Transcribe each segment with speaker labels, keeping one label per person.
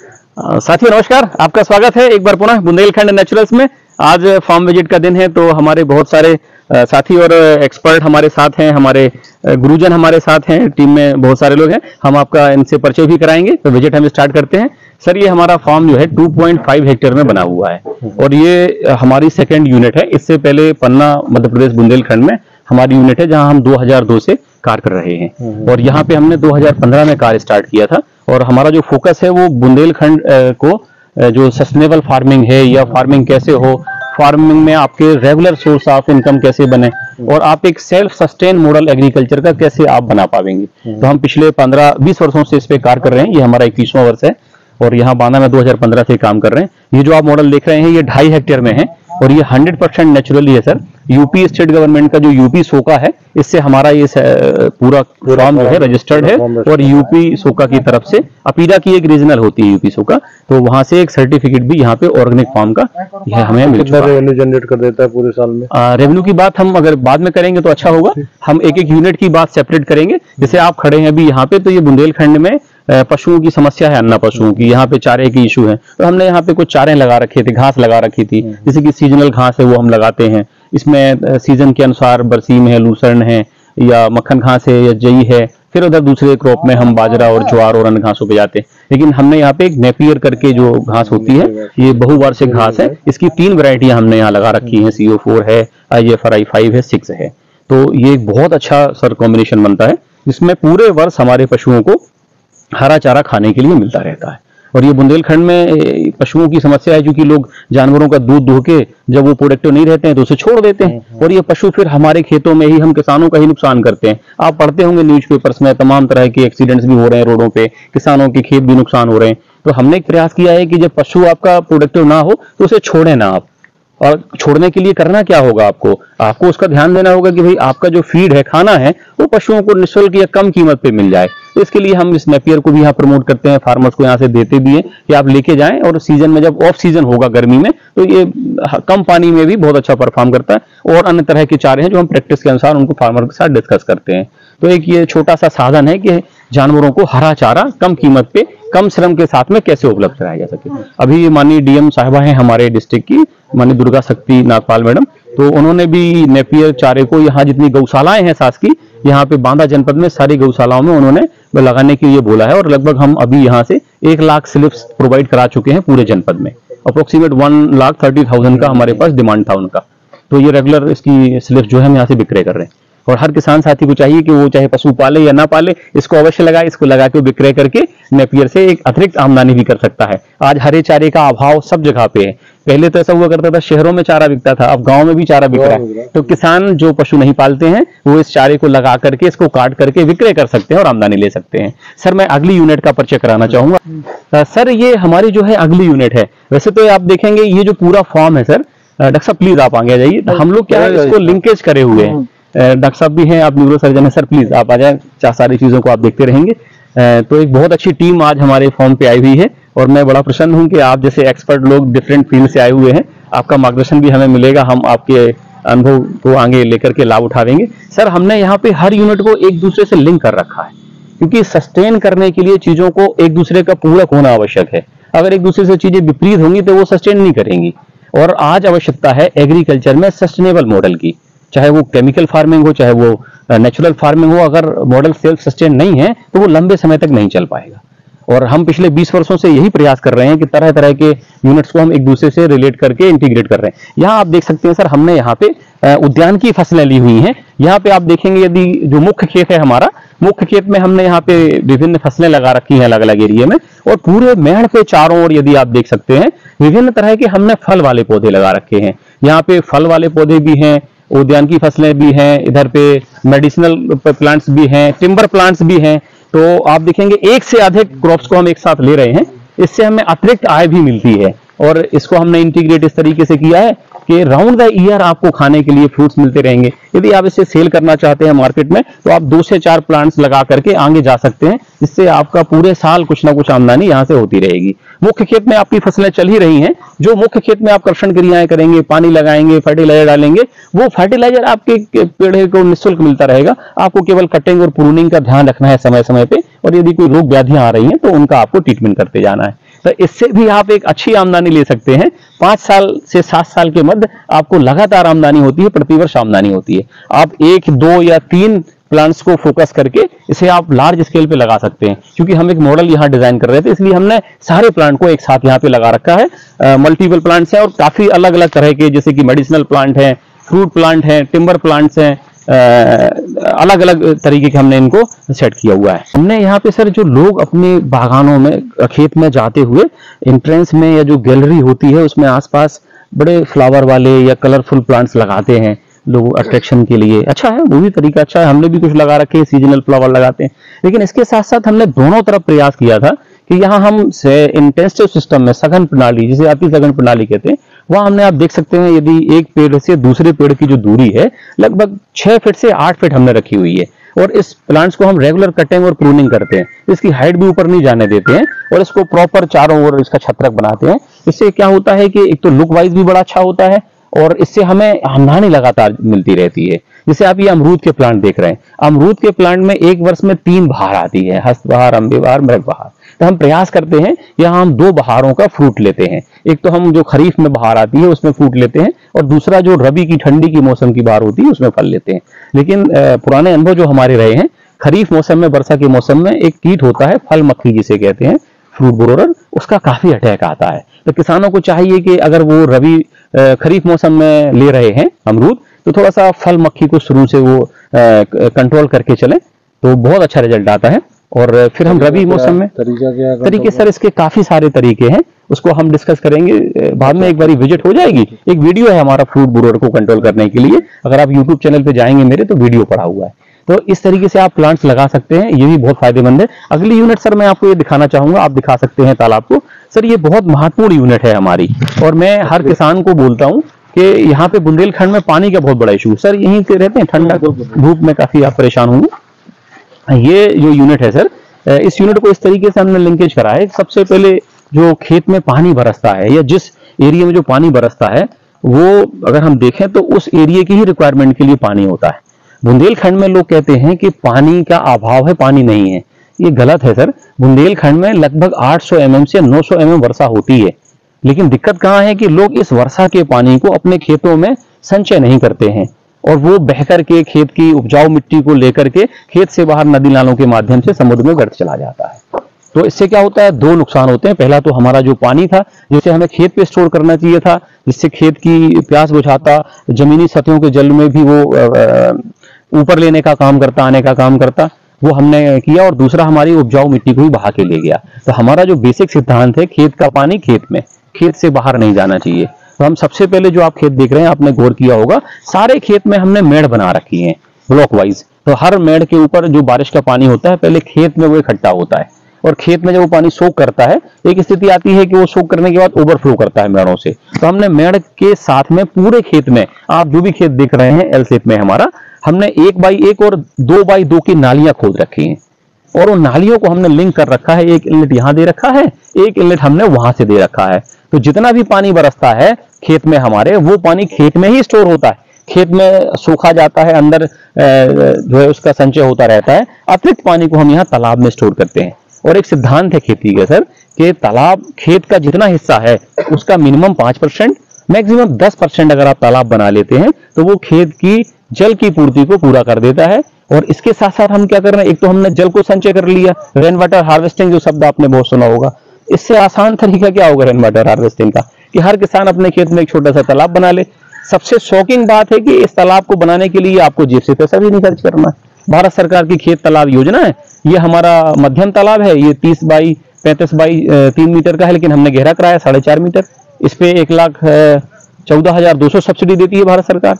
Speaker 1: साथियों नमस्कार, आपका स्वागत है एक बार पुनः बुंदेलखंड नेचुरल्स में। आज फार्म विजिट का दिन है, तो हमारे बहुत सारे साथी और एक्सपर्ट हमारे साथ हैं, हमारे गुरुजन हमारे साथ हैं, टीम में बहुत सारे लोग हैं। हम आपका इनसे परिचय भी कराएंगे। तो विजिट हम स्टार्ट करते हैं। सर, ये हमारा फार्म जो है 2.5 हेक्टेयर में बना हुआ है और ये हमारी सेकेंड यूनिट है। इससे पहले पन्ना मध्य प्रदेश बुंदेलखंड में हमारी यूनिट है, जहां हम 2002 से कार्य कर रहे हैं और यहाँ पे हमने 2015 में कार्य स्टार्ट किया था। और हमारा जो फोकस है वो बुंदेलखंड को जो सस्टेनेबल फार्मिंग है या फार्मिंग कैसे हो, फार्मिंग में आपके रेगुलर सोर्स ऑफ इनकम कैसे बने और आप एक सेल्फ सस्टेन मॉडल एग्रीकल्चर का कैसे आप बना पाएंगे। तो हम पिछले 15-20 वर्षों से इस पे कार्य कर रहे हैं। ये हमारा 21वां वर्ष है और यहाँ बांदा में 2015 से काम कर रहे हैं। ये जो आप मॉडल देख रहे हैं ये 2.5 हेक्टेयर में है और ये 100% नेचुरली है सर। यूपी स्टेट गवर्नमेंट का जो यूपी सोका है, इससे हमारा ये पूरा फार्म जो है रजिस्टर्ड है और यूपी सोका की तरफ से अपीरा की एक रीजनल होती है यूपी सोका, तो वहां से एक सर्टिफिकेट भी यहाँ पे ऑर्गेनिक फार्म का यह हमें मिल चुका है।
Speaker 2: रेवेन्यू जनरेट कर देता है पूरे साल में?
Speaker 1: रेवेन्यू की बात हम अगर बाद में करेंगे तो अच्छा होगा। हम एक एक यूनिट की बात सेपरेट करेंगे। जैसे आप खड़े हैं अभी यहाँ पे, तो ये बुंदेलखंड में पशुओं की समस्या है, अन्ना पशुओं की। यहाँ पे चारे की इशू है, तो हमने यहाँ पे कुछ चारे लगा रखे थे, घास लगा रखी थी, जैसे कि सीजनल घास है वो हम लगाते हैं। इसमें सीजन के अनुसार बरसीम है, लूसर्न है या मक्खन घास है या जई है। फिर उधर दूसरे क्रॉप में हम बाजरा और ज्वार और अन्य घासों पे जाते हैं। लेकिन हमने यहाँ पे एक नेपियर करके जो घास होती है, ये बहुवार्षिक घास है। इसकी 3 वैरायटियां हमने यहाँ लगा रखी हैं। CO4 है, IFRI 5 है, 6 है। तो ये एक बहुत अच्छा सर कॉम्बिनेशन बनता है, जिसमें पूरे वर्ष हमारे पशुओं को हरा चारा खाने के लिए मिलता रहता है। और ये बुंदेलखंड में पशुओं की समस्या है, क्योंकि लोग जानवरों का दूध धो के जब वो प्रोडक्टिव नहीं रहते हैं तो उसे छोड़ देते हैं और ये पशु फिर हमारे खेतों में ही, हम किसानों का ही नुकसान करते हैं। आप पढ़ते होंगे न्यूज़पेपर्स में, तमाम तरह के एक्सीडेंट्स भी हो रहे हैं रोडों पे, किसानों के खेत भी नुकसान हो रहे हैं। तो हमने एक प्रयास किया है कि जब पशु आपका प्रोडक्टिव ना हो तो उसे छोड़े ना आप। और छोड़ने के लिए करना क्या होगा, आपको उसका ध्यान देना होगा कि भाई आपका जो फीड है, खाना है, वो पशुओं को निःशुल्क या कम कीमत पे मिल जाए। तो इसके लिए हम इस नेपियर को भी यहाँ प्रमोट करते हैं, फार्मर्स को यहाँ से देते भी हैं कि आप लेके जाएं। और सीजन में जब ऑफ सीजन होगा गर्मी में, तो ये कम पानी में भी बहुत अच्छा परफॉर्म करता है। और अन्य तरह के चारे हैं जो हम प्रैक्टिस के अनुसार उनको फार्मर के साथ डिस्कस करते हैं। तो एक ये छोटा सा साधन है कि जानवरों को हरा चारा कम कीमत पे, कम श्रम के साथ में कैसे उपलब्ध कराया जा सके। अभी माननीय DM साहिबा हैं हमारे डिस्ट्रिक्ट की, माननीय दुर्गा शक्ति नागपाल मैडम, तो उन्होंने भी नेपियर चारे को यहाँ जितनी गौशालाएं हैं सास की, यहाँ पे बांदा जनपद में सारी गौशालाओं में उन्होंने लगाने के लिए बोला है। और लगभग हम अभी यहाँ से 1 लाख स्लिप्स प्रोवाइड करा चुके हैं पूरे जनपद में। अप्रोक्सीमेट 1,30,000 का हमारे पास डिमांड था उनका। तो ये रेगुलर इसकी स्लिप्स जो है हम यहाँ से विक्रय कर रहे हैं। और हर किसान साथी को चाहिए कि वो चाहे पशु पाले या ना पाले, इसको अवश्य लगाए। इसको लगा के विक्रय करके नेपियर से एक अतिरिक्त आमदनी भी कर सकता है। आज हरे चारे का अभाव सब जगह पे है। पहले तो ऐसा हुआ करता था, शहरों में चारा बिकता था, अब गांव में भी चारा बिक रहा है। तो किसान जो पशु नहीं पालते हैं वो इस चारे को लगा करके, इसको काट करके विक्रय कर सकते हैं और आमदनी ले सकते हैं। सर, मैं अगली यूनिट का परिचय कराना चाहूंगा। सर, ये हमारी जो है अगली यूनिट है। वैसे तो आप देखेंगे ये जो पूरा फॉर्म है सर, डॉक्टर साहब प्लीज आप आगे आ जाइए। हम लोग क्या है, इसको लिंकेज करे हुए हैं। डॉक्टर साहब भी हैं, आप न्यूरो सर्जन है सर, प्लीज आप आ जाए। सारी चीजों को आप देखते रहेंगे। तो एक बहुत अच्छी टीम आज हमारे फॉर्म पे आई हुई है और मैं बड़ा प्रसन्न हूं कि आप जैसे एक्सपर्ट लोग डिफरेंट फील्ड से आए हुए हैं। आपका मार्गदर्शन भी हमें मिलेगा, हम आपके अनुभव को आगे लेकर के लाभ उठावेंगे। सर, हमने यहाँ पे हर यूनिट को एक दूसरे से लिंक कर रखा है, क्योंकि सस्टेन करने के लिए चीजों को एक दूसरे का पूरक होना आवश्यक है। अगर एक दूसरे से चीजें विपरीत होंगी तो वो सस्टेन नहीं करेंगी। और आज आवश्यकता है एग्रीकल्चर में सस्टेनेबल मॉडल की, चाहे वो केमिकल फार्मिंग हो, चाहे वो नेचुरल फार्मिंग हो। अगर मॉडल सेल्फ सस्टेन नहीं है तो वो लंबे समय तक नहीं चल पाएगा। और हम पिछले 20 वर्षों से यही प्रयास कर रहे हैं कि तरह तरह के यूनिट्स को हम एक दूसरे से रिलेट करके इंटीग्रेट कर रहे हैं। यहाँ आप देख सकते हैं सर, हमने यहाँ पे उद्यान की फसलें ली हुई हैं। यहाँ पे आप देखेंगे, यदि जो मुख्य खेत है हमारा, मुख्य खेत में हमने यहाँ पे विभिन्न फसलें लगा रखी हैं अलग अलग एरिया में। और पूरे मेड़ पे चारों ओर यदि आप देख सकते हैं, विभिन्न तरह के हमने फल वाले पौधे लगा रखे हैं। यहाँ पे फल वाले पौधे भी हैं, उद्यान की फसलें भी हैं, इधर पे मेडिसिनल प्लांट्स भी हैं, टिम्बर प्लांट्स भी हैं। तो आप देखेंगे एक से अधिक क्रॉप्स को हम एक साथ ले रहे हैं। इससे हमें अतिरिक्त आय भी मिलती है। और इसको हमने इंटीग्रेट इस तरीके से किया है कि राउंड द ईयर आपको खाने के लिए फ्रूट्स मिलते रहेंगे। यदि आप इसे सेल करना चाहते हैं मार्केट में, तो आप 2 से 4 प्लांट्स लगा करके आगे जा सकते हैं, जिससे आपका पूरे साल कुछ ना कुछ आमदनी यहाँ से होती रहेगी। मुख्य खेत में आपकी फसलें चल ही रही हैं। जो मुख्य खेत में आप कर्षण क्रियाएं करेंगे, पानी लगाएंगे, फर्टिलाइजर डालेंगे, वो फर्टिलाइजर आपके पेड़ को निःशुल्क मिलता रहेगा। आपको केवल कटिंग और प्रूनिंग का ध्यान रखना है समय समय पे। और यदि कोई रोग व्याधियां आ रही हैं तो उनका आपको ट्रीटमेंट करते जाना है। तो इससे भी आप एक अच्छी आमदनी ले सकते हैं। 5 साल से 7 साल के मध्य आपको लगातार आमदनी होती है, प्रतिवर्ष आमदनी होती है। आप 1, 2 या 3 प्लांट्स को फोकस करके इसे आप लार्ज स्केल पे लगा सकते हैं। क्योंकि हम एक मॉडल यहाँ डिजाइन कर रहे थे, इसलिए हमने सारे प्लांट को एक साथ यहाँ पे लगा रखा है। मल्टीपल प्लांट्स हैं और काफी अलग अलग तरह के, जैसे कि मेडिसिनल प्लांट हैं, फ्रूट प्लांट हैं, टिम्बर प्लांट्स हैं, अलग अलग तरीके के हमने इनको सेट किया हुआ है। हमने यहाँ पे सर जो लोग अपने बागानों में, खेत में जाते हुए एंट्रेंस में या जो गैलरी होती है उसमें आसपास बड़े फ्लावर वाले या कलरफुल प्लांट्स लगाते हैं लोग अट्रैक्शन के लिए। अच्छा है, वो भी तरीका अच्छा है। हमने भी कुछ लगा रखे हैं, सीजनल फ्लावर लगाते हैं। लेकिन इसके साथ साथ हमने दोनों तरफ प्रयास किया था कि यहाँ हम इंटेंसिव सिस्टम में, सघन प्रणाली, जिसे अति सघन प्रणाली कहते हैं, वहां हमने, आप देख सकते हैं, यदि एक पेड़ से दूसरे पेड़ की जो दूरी है लगभग 6 फीट से 8 फीट हमने रखी हुई है। और इस प्लांट्स को हम रेगुलर कटिंग और प्रूनिंग करते हैं, इसकी हाइट भी ऊपर नहीं जाने देते हैं और इसको प्रॉपर चारों ओर इसका छत्रक बनाते हैं। इससे क्या होता है कि एक तो लुक वाइज भी बड़ा अच्छा होता है और इससे हमें आमदनी लगातार मिलती रहती है। जैसे आप ये अमरूद के प्लांट देख रहे हैं, अमरूद के प्लांट में एक वर्ष में 3 बहार आती है, हस्त बहार, अम्बे बहार, मृग बहार। तो हम प्रयास करते हैं यहाँ हम 2 बहारों का फ्रूट लेते हैं। एक तो हम जो खरीफ में बहार आती है उसमें फ्रूट लेते हैं और दूसरा जो रबी की, ठंडी की मौसम की बहार होती है उसमें फल लेते हैं। लेकिन पुराने अनुभव जो हमारे रहे हैं, खरीफ मौसम में, वर्षा के मौसम में एक कीट होता है फल मक्खी जिसे कहते हैं, फ्रूट बोरोर, उसका काफी अटैक आता है। तो किसानों को चाहिए कि अगर वो रबी खरीफ मौसम में ले रहे हैं अमरूद, तो थोड़ा सा फल मक्खी को शुरू से वो कंट्रोल करके चले तो बहुत अच्छा रिजल्ट आता है। और फिर हम रबी मौसम में, तरीके सर इसके काफी सारे तरीके हैं, उसको हम डिस्कस करेंगे बाद में। एक बारी विजिट हो जाएगी, एक वीडियो है हमारा फ्रूट बोरोर को कंट्रोल करने के लिए, अगर आप यूट्यूब चैनल पे जाएंगे मेरे तो वीडियो पड़ा हुआ है। तो इस तरीके से आप प्लांट्स लगा सकते हैं, ये भी बहुत फायदेमंद है। अगली यूनिट सर मैं आपको ये दिखाना चाहूंगा, आप दिखा सकते हैं तालाब को। सर ये बहुत महत्वपूर्ण यूनिट है हमारी और मैं हर किसान को बोलता हूँ कि यहाँ पे बुंदेलखंड में पानी का बहुत बड़ा इशू। सर यहीं से रहते हैं, ठंडा धूप में काफी आप परेशान होंगे। ये जो यूनिट है सर, इस यूनिट को इस तरीके से हमने लिंकेज करा है। सबसे पहले जो खेत में पानी बरसता है या जिस एरिया में जो पानी बरसता है, वो अगर हम देखें तो उस एरिया की ही रिक्वायरमेंट के लिए पानी होता है। बुंदेलखंड में लोग कहते हैं कि पानी का अभाव है, पानी नहीं है, ये गलत है सर। बुंदेलखंड में लगभग 800 mm से 900 mm वर्षा होती है। लेकिन दिक्कत कहाँ है कि लोग इस वर्षा के पानी को अपने खेतों में संचय नहीं करते हैं और वो बहकर के खेत की उपजाऊ मिट्टी को लेकर के खेत से बाहर नदी नालों के माध्यम से समुद्र में व्यर्थ चला जाता है। तो इससे क्या होता है, 2 नुकसान होते हैं। पहला तो हमारा जो पानी था जिसे हमें खेत पे स्टोर करना चाहिए था, जिससे खेत की प्यास बुझाता, जमीनी सतहों के जल में भी वो ऊपर लेने का काम करता, आने का काम करता, वो हमने किया। और दूसरा हमारी उपजाऊ मिट्टी को ही बहा के ले गया। तो हमारा जो बेसिक सिद्धांत है, खेत का पानी खेत में, खेत से बाहर नहीं जाना चाहिए। तो हम सबसे पहले जो आप खेत देख रहे हैं, आपने गौर किया होगा, सारे खेत में हमने मेड़ बना रखी है ब्लॉक वाइज। तो हर मेड़ के ऊपर जो बारिश का पानी होता है पहले खेत में वो इकट्ठा होता है और खेत में जब वो पानी सोख करता है, एक स्थिति आती है कि वो सोख करने के बाद ओवरफ्लो करता है मेड़ों से। तो हमने मेड़ के साथ में पूरे खेत में, आप जो भी खेत देख रहे हैं एल शेप में हमारा, हमने 1x1 और 2x2 की नालियां खोद रखी हैं और उन नालियों को हमने लिंक कर रखा है। एक इनलेट यहां दे रखा है, एक इनलेट हमने वहां से दे रखा है। तो जितना भी पानी बरसता है खेत में हमारे, वो पानी खेत में ही स्टोर होता है, खेत में सूखा जाता है, अंदर जो है उसका संचय होता रहता है। अतिरिक्त पानी को हम यहाँ तालाब में स्टोर करते हैं। और एक सिद्धांत है खेती का सर कि तालाब, खेत का जितना हिस्सा है उसका मिनिमम 5%, मैक्सिमम 10% अगर आप तालाब बना लेते हैं तो वो खेत की जल की पूर्ति को पूरा कर देता है। और इसके साथ साथ हम क्या कर रहे हैं, एक तो हमने जल को संचय कर लिया, रेन वाटर हार्वेस्टिंग जो शब्द आपने बहुत सुना होगा। इससे आसान तरीका क्या होगा रेन वाटर हार्वेस्टिंग का, कि हर किसान अपने खेत में एक छोटा सा तालाब बना ले। सबसे शॉकिंग बात है कि इस तालाब को बनाने के लिए आपको जेब से पैसा भी नहीं खर्च करना। भारत सरकार की खेत तालाब योजना है, ये हमारा मध्यम तालाब है, ये 30x35x3 मीटर का है, लेकिन हमने गहरा कराया 4.5 मीटर। इस पे 1,14,200 सब्सिडी देती है भारत सरकार।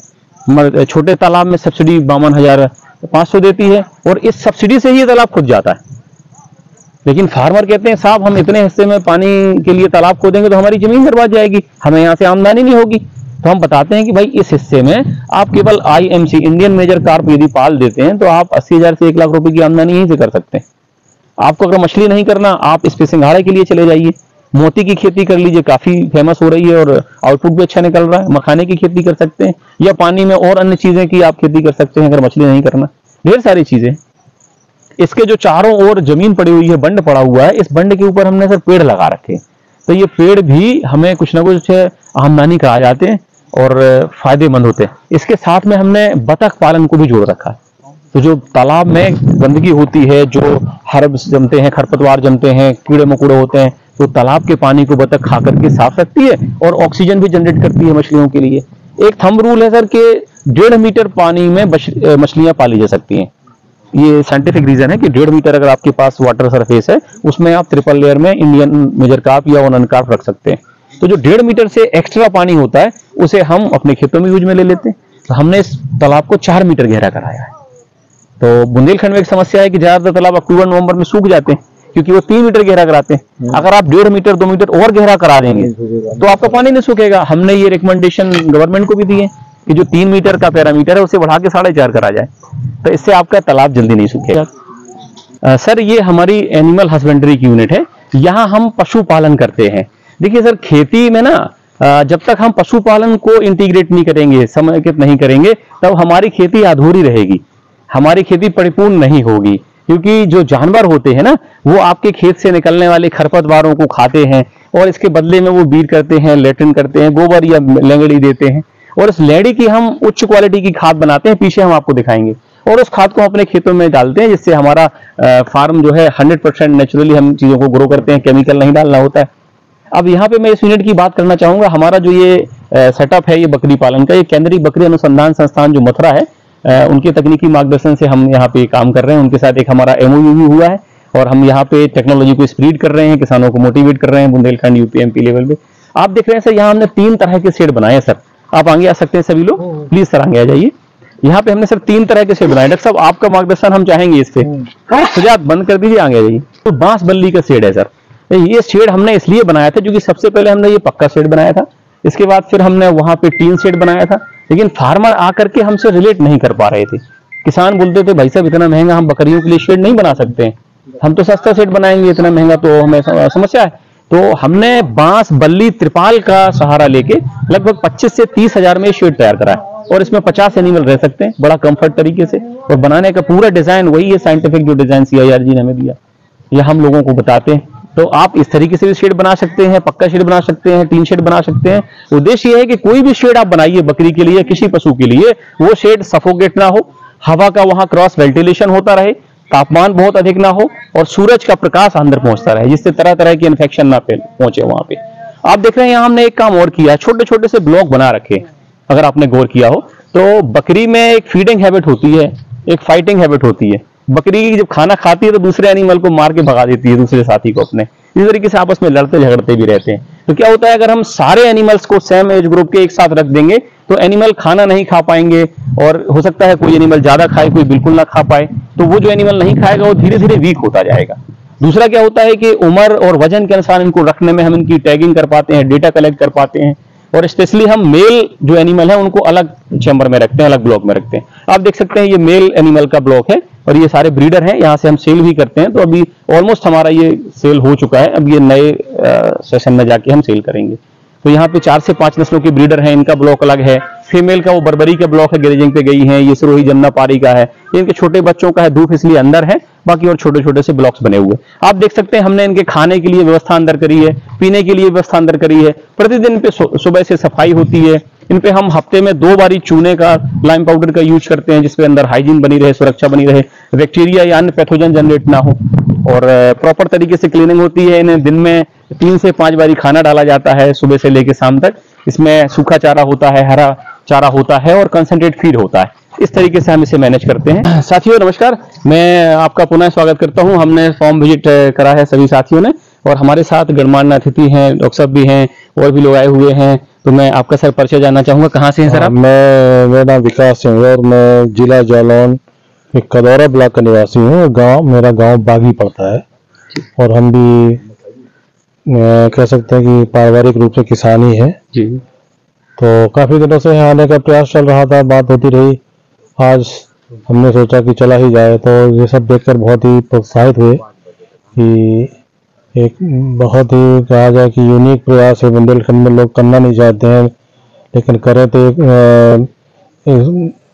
Speaker 1: छोटे तालाब में सब्सिडी 52,500 देती है और इस सब्सिडी से ही ये तालाब खुद जाता है। लेकिन फार्मर कहते हैं साहब हम इतने हिस्से में पानी के लिए तालाब खोदेंगे तो हमारी जमीन बर्बाद जाएगी, हमें यहाँ से आमदनी नहीं होगी। तो हम बताते हैं कि भाई इस हिस्से में आप केवल IMC, इंडियन मेजर कार्प यदि पाल देते हैं तो आप 80,000 से 1 लाख रुपए की आमदनी यहीं से कर सकते हैं। आपको अगर मछली नहीं करना, आप इस पे सिंघाड़े के लिए चले जाइए, मोती की खेती कर लीजिए, काफी फेमस हो रही है और आउटपुट भी अच्छा निकल रहा है। मखाने की खेती कर सकते हैं या पानी में और अन्य चीजें की आप खेती कर सकते हैं अगर मछली नहीं करना, ढेर सारी चीजें। इसके जो चारों ओर जमीन पड़ी हुई है, बंड पड़ा हुआ है, इस बंड के ऊपर हमने सर पेड़ लगा रखे हैं। तो ये पेड़ भी हमें कुछ ना कुछ आमदनी का आ जाते हैं और फायदेमंद होते हैं। इसके साथ में हमने बतख पालन को भी जोड़ रखा है। तो जो तालाब में गंदगी होती है, जो हर्ब्स जमते हैं, खरपतवार जमते हैं, कीड़े मकोड़े होते हैं, तो तालाब के पानी को बतख खा करके साफ रखती है और ऑक्सीजन भी जनरेट करती है मछलियों के लिए। एक थंब रूल है सर कि 1.5 मीटर पानी में मछलियां पाली जा सकती हैं। ये साइंटिफिक रीजन है कि 1.5 मीटर अगर आपके पास वाटर सरफेस है, उसमें आप ट्रिपल लेयर में इंडियन मेजर कार्प या ओनन कार्प रख सकते हैं। तो जो 1.5 मीटर से एक्स्ट्रा पानी होता है उसे हम अपने खेतों में यूज में ले लेते हैं। तो हमने इस तालाब को 4 मीटर गहरा कराया है। तो बुंदेलखंड में एक समस्या है कि ज्यादातर तालाब अक्टूबर नवंबर में सूख जाते हैं क्योंकि वो 3 मीटर गहरा कराते हैं। अगर आप 1.5 मीटर 2 मीटर और गहरा करा देंगे तो आपका पानी नहीं सूखेगा। हमने ये रिकमेंडेशन गवर्नमेंट को भी दी है कि जो 3 मीटर का पैरामीटर है उसे बढ़ा के 4.5 करा जाए, तो इससे आपका तालाब जल्दी नहीं सूखेगा। सर ये हमारी एनिमल हस्बेंड्री की यूनिट है, यहाँ हम पशुपालन करते हैं। देखिए सर, खेती में ना जब तक हम पशुपालन को इंटीग्रेट नहीं करेंगे, समेकित नहीं करेंगे, तब हमारी खेती अधूरी रहेगी, हमारी खेती परिपूर्ण नहीं होगी। क्योंकि जो जानवर होते हैं ना, वो आपके खेत से निकलने वाले खरपतवारों को खाते हैं और इसके बदले में वो बीट करते हैं, लेट्रिन करते हैं, गोबर या लेंगड़ी देते हैं और इस लेंड़ी की हम उच्च क्वालिटी की खाद बनाते हैं, पीछे हम आपको दिखाएंगे, और उस खाद को अपने खेतों में डालते हैं, जिससे हमारा फार्म जो है 100% नेचुरली हम चीजों को ग्रो करते हैं, केमिकल नहीं डालना होता है। अब यहाँ पे मैं इस यूनिट की बात करना चाहूंगा। हमारा जो ये सेटअप है ये बकरी पालन का, ये केंद्रीय बकरी अनुसंधान संस्थान जो मथुरा है, उनके तकनीकी मार्गदर्शन से हम यहाँ पे काम कर रहे हैं। उनके साथ एक हमारा MOU भी हुआ है और हम यहाँ पे टेक्नोलॉजी को स्प्रेड कर रहे हैं, किसानों को मोटिवेट कर रहे हैं बुंदेलखंड यूपी MP लेवल पे। आप देख रहे हैं सर, यहाँ हमने 3 तरह के शेड बनाए हैं। सर आप आगे आ सकते हैं सभी लोग, प्लीज सर आगे आ जाइए। यहाँ पे हमने सर 3 तरह के शेड बनाए। डॉक्टर साहब आपका मार्गदर्शन हम चाहेंगे इस पे। सुजात बंद कर दीजिए, आगे आ जाइए। तो बांस बल्ली का शेड है सर। ये शेड हमने इसलिए बनाया था क्योंकि सबसे पहले हमने ये पक्का शेड बनाया था, इसके बाद फिर हमने वहां पे टीन शेड बनाया था, लेकिन फार्मर आकर के हमसे रिलेट नहीं कर पा रहे थे। किसान बोलते थे भाई साहब इतना महंगा हम बकरियों के लिए शेड नहीं बना सकते हैं, हम तो सस्ता शेड बनाएंगे, इतना महंगा तो हमें समस्या है। तो हमने बांस बल्ली त्रिपाल का सहारा लेके लगभग 25 से 30 हजार में शेड तैयार करा है और इसमें 50 एनिमल रह सकते हैं बड़ा कंफर्ट तरीके से। और बनाने का पूरा डिजाइन वही है, साइंटिफिक जो डिजाइन CIR जी ने हमें दिया, यह हम लोगों को बताते हैं। तो आप इस तरीके से भी शेड बना सकते हैं, पक्का शेड बना सकते हैं, टीन शेड बना सकते हैं। उद्देश्य यह है कि कोई भी शेड आप बनाइए बकरी के लिए, किसी पशु के लिए, वो शेड सफोकेट ना हो, हवा का वहां क्रॉस वेंटिलेशन होता रहे, तापमान बहुत अधिक ना हो और सूरज का प्रकाश अंदर पहुंचता रहे, जिससे तरह तरह की इन्फेक्शन ना पहुंचे वहां पे। आप देख रहे हैं यहाँ हमने एक काम और किया, छोटे छोटे से ब्लॉक बना रखे। अगर आपने गौर किया हो तो बकरी में एक फीडिंग हैबिट होती है, एक फाइटिंग हैबिट होती है। बकरी जब खाना खाती है तो दूसरे एनिमल को मार के भगा देती है, दूसरे साथी को अपने। इस तरीके से आपस में लड़ते झगड़ते भी रहते हैं। तो क्या होता है, अगर हम सारे एनिमल्स को सेम एज ग्रुप के एक साथ रख देंगे तो एनिमल खाना नहीं खा पाएंगे और हो सकता है कोई एनिमल ज्यादा खाए, कोई बिल्कुल ना खा पाए। तो वो जो एनिमल नहीं खाएगा वो धीरे धीरे वीक होता जाएगा। दूसरा क्या होता है कि उम्र और वजन के अनुसार इनको रखने में हम इनकी टैगिंग कर पाते हैं, डेटा कलेक्ट कर पाते हैं और स्पेशली हम मेल जो एनिमल है उनको अलग चैम्बर में रखते हैं, अलग ब्लॉक में रखते हैं। आप देख सकते हैं ये मेल एनिमल का ब्लॉक है और ये सारे ब्रीडर हैं, यहाँ से हम सेल भी करते हैं। तो अभी ऑलमोस्ट हमारा ये सेल हो चुका है, अब ये नए सेशन में जाके हम सेल करेंगे। तो यहाँ पे 4 से 5 नस्लों के ब्रीडर हैं, इनका ब्लॉक अलग है। फीमेल का वो बर्बरी का ब्लॉक है, ग्रेजिंग पे गई है। ये सिरोही जमुना पारी का है, इनके छोटे बच्चों का है, धूप इसलिए अंदर है, बाकी और छोटे छोटे से ब्लॉक्स बने हुए। आप देख सकते हैं हमने इनके खाने के लिए व्यवस्था अंदर करी है, पीने के लिए व्यवस्था अंदर करी है। प्रतिदिन पे सुबह से सफाई होती है। इन पे हम हफ्ते में 2 बारी चूने का, लाइम पाउडर का यूज करते हैं, जिसपे अंदर हाइजीन बनी रहे, सुरक्षा बनी रहे, बैक्टीरिया या अन्य पैथोजन जनरेट ना हो। और प्रॉपर तरीके से क्लीनिंग होती है। इन्हें दिन में 3 से 5 बारी खाना डाला जाता है, सुबह से लेकर शाम तक। इसमें सूखा चारा होता है, हरा चारा होता है और कंसंट्रेट फीड होता है। इस तरीके से हम इसे मैनेज करते हैं। साथियों नमस्कार, मैं आपका पुनः स्वागत करता हूं। हमने फॉर्म विजिट करा है सभी साथियों ने और हमारे साथ गणमान्य अतिथि हैं, डॉक्टर साहब भी हैं और भी लोग आए हुए हैं। तो मैं आपका सर परिचय जानना चाहूंगा, कहाँ से हैं सर आप?
Speaker 2: मेरा नाम विकास सिंह है और मैं जिला जालौन एक कदौरा ब्लॉक का निवासी हूँ। मेरा गांव बागी पड़ता है और हम भी कह सकते हैं कि पारिवारिक रूप से किसान ही है
Speaker 1: जी।
Speaker 2: तो काफी दिनों से यहाँ आने का प्रयास चल रहा था, बात होती रही। आज हमने सोचा कि चला ही जाए। तो ये सब देखकर बहुत ही प्रोत्साहित हुए कि एक बहुत ही कहा जाए कि यूनिक प्रयास है, बुंदेलखंड में लोग करना नहीं चाहते हैं लेकिन करें तो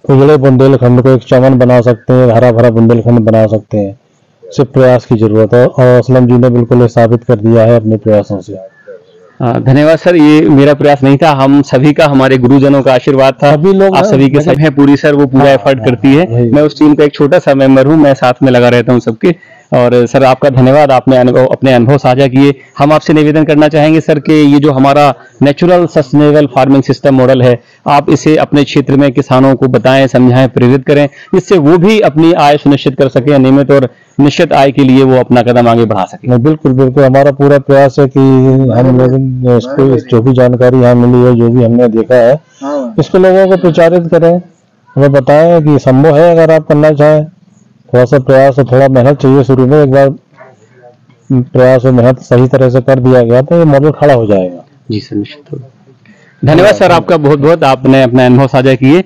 Speaker 2: उजड़े बुंदेलखंड को एक चमन बना सकते हैं, हरा भरा बुंदेलखंड बना सकते हैं। सिर्फ प्रयास की जरूरत है और असलम जी ने बिल्कुल ये साबित कर दिया है अपने प्रयासों से।
Speaker 1: धन्यवाद सर, ये मेरा प्रयास नहीं था, हम सभी का, हमारे गुरुजनों का आशीर्वाद था।
Speaker 2: सभी लोग
Speaker 1: आप सभी के सब है, पूरी सर वो पूरा एफर्ट करती है। मैं उस टीम का एक छोटा सा मेंबर हूँ, मैं साथ में लगा रहता हूँ सबके। और सर आपका धन्यवाद, आपने अपने अनुभव साझा किए। हम आपसे निवेदन करना चाहेंगे सर कि ये जो हमारा natural sustainable farming system model है, आप इसे अपने क्षेत्र में किसानों को बताएं, समझाएं, प्रेरित करें, जिससे वो भी अपनी आय सुनिश्चित कर सके, नियमित और निश्चित आय के लिए वो अपना कदम आगे बढ़ा सके।
Speaker 2: बिल्कुल बिल्कुल, हमारा पूरा प्रयास है कि हम लोग इसको, जो भी जानकारी यहाँ मिली है, जो भी हमने देखा है, इसको लोगों को प्रचारित करें, हमें बताएं कि संभव है अगर आप करना चाहें। थोड़ा सा प्रयास और थोड़ा मेहनत चाहिए शुरू में, एक बार प्रयास और मेहनत सही तरह से कर दिया गया तो ये मॉडल खड़ा हो जाएगा।
Speaker 1: जी सर, निश्चित। धन्यवाद सर आपका बहुत बहुत, आपने अपना अनुभव साझा किए।